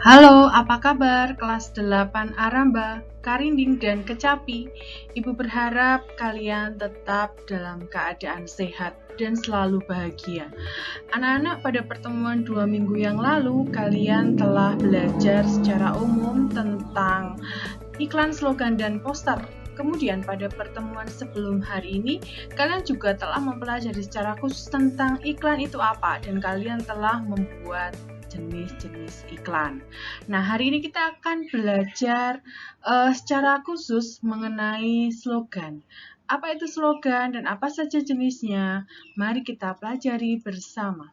Halo, apa kabar? Kelas 8 Aramba, Karinding, dan Kecapi. Ibu berharap kalian tetap dalam keadaan sehat dan selalu bahagia. Anak-anak, pada pertemuan 2 minggu yang lalu, kalian telah belajar secara umum tentang iklan, slogan, dan poster. Kemudian pada pertemuan sebelum hari ini, kalian juga telah mempelajari secara khusus tentang iklan itu apa, dan kalian telah membuat jenis-jenis iklan. Nah, hari ini kita akan belajar secara khusus mengenai slogan. Apa itu slogan dan apa saja jenisnya? Mari kita pelajari bersama.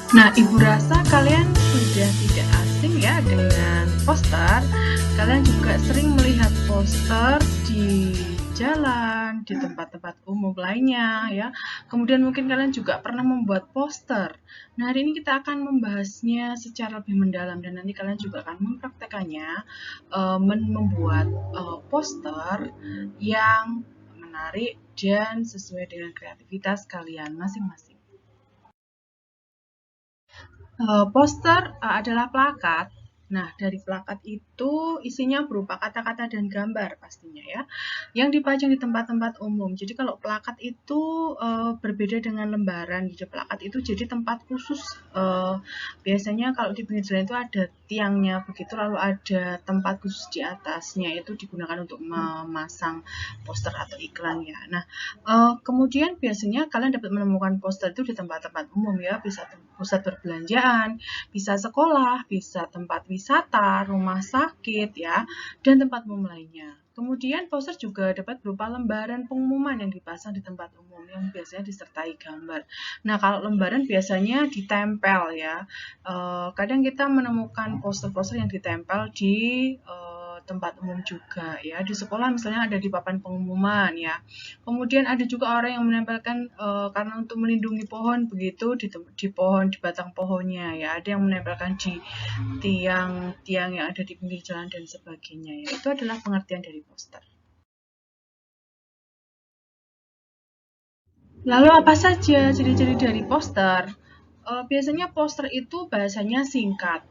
Nah, Ibu rasa kalian sudah tidak asing ya dengan poster. Kalian juga sering melihat poster di jalan, di tempat-tempat umum lainnya ya. Kemudian mungkin kalian juga pernah membuat poster. Nah, hari ini kita akan membahasnya secara lebih mendalam dan nanti kalian juga akan mempraktekannya membuat poster yang menarik dan sesuai dengan kreativitas kalian masing-masing. Poster adalah plakat. Nah, dari plakat itu isinya berupa kata-kata dan gambar pastinya ya, yang dipajang di tempat-tempat umum. Jadi kalau plakat itu berbeda dengan lembaran. Di plakat itu jadi tempat khusus. Biasanya kalau di pinggir jalan itu ada tiangnya begitu, lalu ada tempat khusus di atasnya itu digunakan untuk memasang poster atau iklan ya. Nah, kemudian biasanya kalian dapat menemukan poster itu di tempat-tempat umum ya, bisa pusat perbelanjaan, bisa sekolah, bisa tempat wisata, rumah sakit ya, dan tempat umum lainnya. Kemudian poster juga dapat berupa lembaran pengumuman yang dipasang di tempat umum yang biasanya disertai gambar. Nah, kalau lembaran biasanya ditempel ya. Kadang kita menemukan poster-poster yang ditempel di tempat umum juga ya. Di sekolah misalnya ada di papan pengumuman ya. Kemudian ada juga orang yang menempelkan karena untuk melindungi pohon begitu di pohon, di batang pohonnya ya. Ada yang menempelkan di tiang-tiang yang ada di pinggir jalan dan sebagainya ya. Itu adalah pengertian dari poster. Lalu apa saja ciri-ciri dari poster? Biasanya poster itu bahasanya singkat.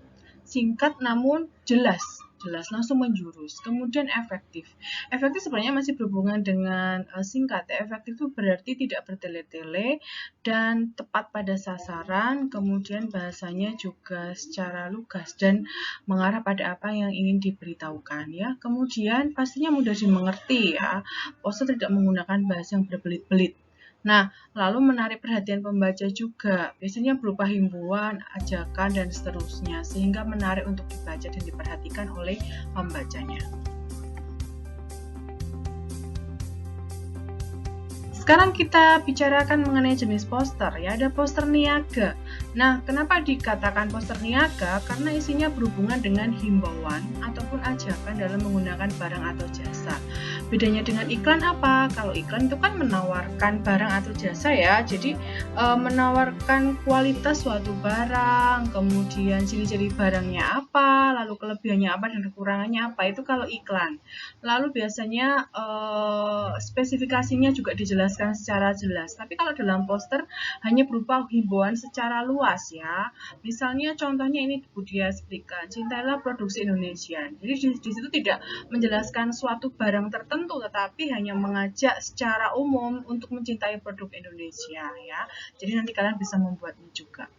Singkat namun jelas, jelas langsung menjurus. Kemudian efektif. Efektif sebenarnya masih berhubungan dengan singkat. Efektif itu berarti tidak bertele-tele dan tepat pada sasaran. Kemudian bahasanya juga secara lugas dan mengarah pada apa yang ingin diberitahukan ya. Kemudian pastinya mudah dimengerti ya. Poster tidak menggunakan bahasa yang berbelit-belit. Nah, lalu menarik perhatian pembaca juga, biasanya berupa himbauan, ajakan, dan seterusnya, sehingga menarik untuk dibaca dan diperhatikan oleh pembacanya. Sekarang kita bicarakan mengenai jenis poster ya. Ada poster niaga. Nah, kenapa dikatakan poster niaga? Karena isinya berhubungan dengan himbauan ataupun ajakan dalam menggunakan barang atau jasa. Bedanya dengan iklan apa? Kalau iklan itu kan menawarkan barang atau jasa ya. Jadi menawarkan kualitas suatu barang, kemudian ciri-ciri barangnya apa, lalu kelebihannya apa dan kekurangannya apa. Itu kalau iklan. Lalu biasanya spesifikasinya juga dijelaskan secara jelas. Tapi kalau dalam poster hanya berupa himbauan secara luas ya. Misalnya contohnya ini Bu Dia berikan, cintailah produksi Indonesia. Jadi di situ tidak menjelaskan suatu barang tertentu, tetapi hanya mengajak secara umum untuk mencintai produk Indonesia ya. Jadi nanti kalian bisa membuatnya juga.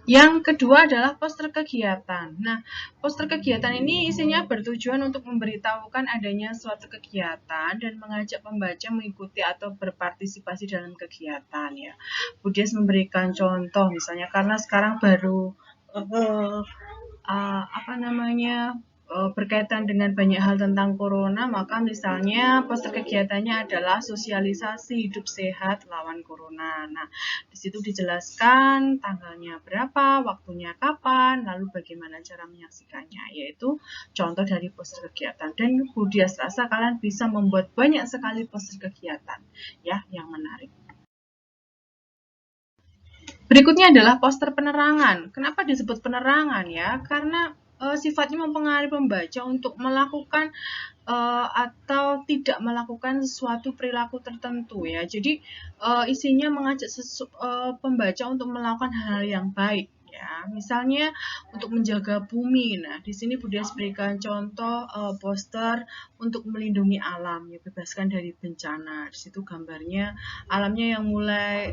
Yang kedua adalah poster kegiatan. Nah, poster kegiatan ini isinya bertujuan untuk memberitahukan adanya suatu kegiatan dan mengajak pembaca mengikuti atau berpartisipasi dalam kegiatan ya. Budias memberikan contoh misalnya karena sekarang baru uh, apa namanya berkaitan dengan banyak hal tentang corona, maka misalnya poster kegiatannya adalah sosialisasi hidup sehat lawan corona. Nah, di situ dijelaskan tanggalnya berapa, waktunya kapan, lalu bagaimana cara menyaksikannya, yaitu contoh dari poster kegiatan. Dan Budias rasa kalian bisa membuat banyak sekali poster kegiatan ya yang menarik. Berikutnya adalah poster penerangan. Kenapa disebut penerangan ya? Karena sifatnya mempengaruhi pembaca untuk melakukan atau tidak melakukan suatu perilaku tertentu ya. Jadi isinya mengajak pembaca untuk melakukan hal yang baik. Ya, misalnya untuk menjaga bumi. Nah, di sini Budias berikan contoh poster untuk melindungi alam, ya, bebaskan dari bencana. Di situ gambarnya alamnya yang mulai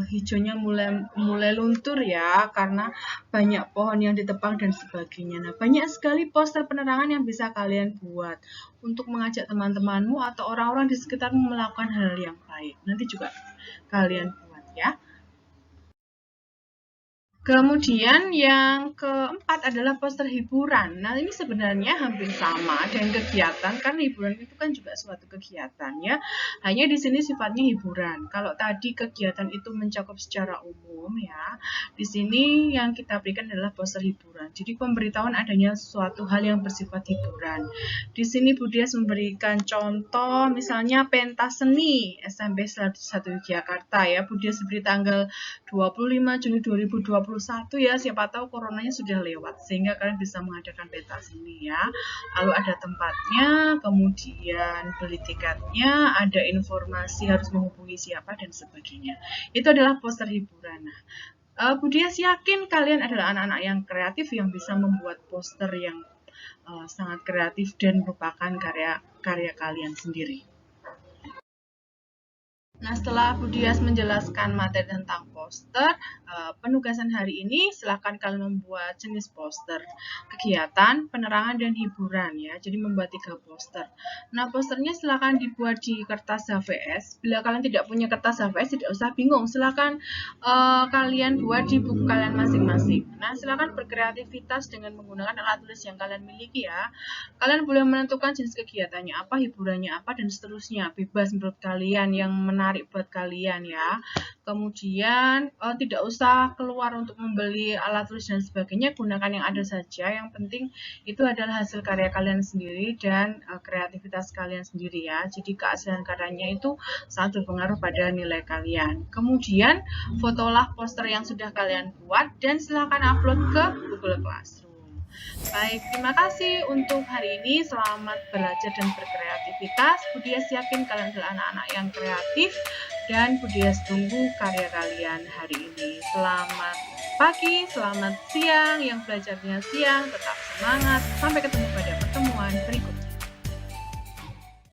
hijaunya mulai luntur ya, karena banyak pohon yang ditebang dan sebagainya. Nah, banyak sekali poster penerangan yang bisa kalian buat untuk mengajak teman-temanmu atau orang-orang di sekitarmu melakukan hal yang baik. Nanti juga kalian buat ya. Kemudian yang keempat adalah poster hiburan. Nah, ini sebenarnya hampir sama dengan kegiatan, kan hiburan itu kan juga suatu kegiatan ya. Hanya di sini sifatnya hiburan. Kalau tadi kegiatan itu mencakup secara umum ya, di sini yang kita berikan adalah poster hiburan. Jadi pemberitahuan adanya suatu hal yang bersifat hiburan. Di sini Budias memberikan contoh misalnya pentas seni SMP 1 Yogyakarta ya. Budias beri tanggal 25 Juni 2021 ya, siapa tahu coronanya sudah lewat sehingga kalian bisa mengadakan pentas ini ya. Lalu ada tempatnya, kemudian beli tiketnya, ada informasi harus menghubungi siapa dan sebagainya. Itu adalah poster hiburan. Nah, Budias yakin kalian adalah anak-anak yang kreatif yang bisa membuat poster yang sangat kreatif dan merupakan karya kalian sendiri. Nah, setelah Budias menjelaskan materi tentang poster, penugasan hari ini silakan kalian membuat jenis poster, kegiatan, penerangan, dan hiburan ya. Jadi membuat 3 poster. Nah, posternya silakan dibuat di kertas HVS. Bila kalian tidak punya kertas HVS, tidak usah bingung. Silakan kalian buat di buku kalian masing-masing. Nah, silakan berkreativitas dengan menggunakan alat tulis yang kalian miliki ya. Kalian boleh menentukan jenis kegiatannya apa, hiburannya apa, dan seterusnya. Bebas menurut kalian yang menarik buat kalian ya. Kemudian tidak usah keluar untuk membeli alat tulis dan sebagainya, gunakan yang ada saja. Yang penting itu adalah hasil karya kalian sendiri dan kreativitas kalian sendiri ya. Jadi keaslian karyanya itu sangat berpengaruh pada nilai kalian. Kemudian fotolah poster yang sudah kalian buat dan silakan upload ke Google Classroom. Baik, terima kasih untuk hari ini. Selamat belajar dan berkreativitas. Budias yakin kalian adalah anak-anak yang kreatif dan Budias tunggu karya kalian hari ini. Selamat pagi, selamat siang, yang belajarnya siang, tetap semangat. Sampai ketemu.